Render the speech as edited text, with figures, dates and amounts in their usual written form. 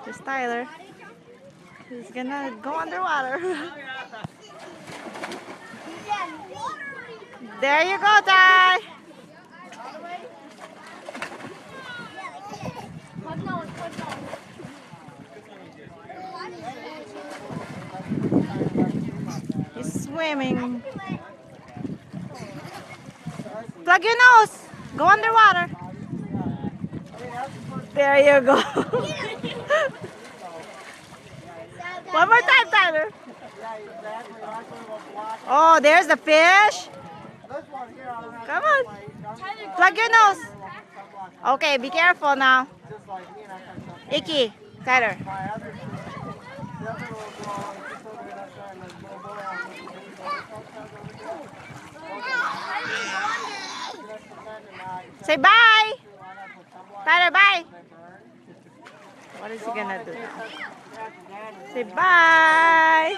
There's Tyler. He's gonna go underwater. There you go, Ty. He's swimming. Plug your nose. Go underwater. There you go. One more time, Tyler. Oh, there's the fish. Come on. Plug your nose. Okay, be careful now. Icky, Tyler. Say bye. Tyler, bye. What is he gonna do now? Say bye.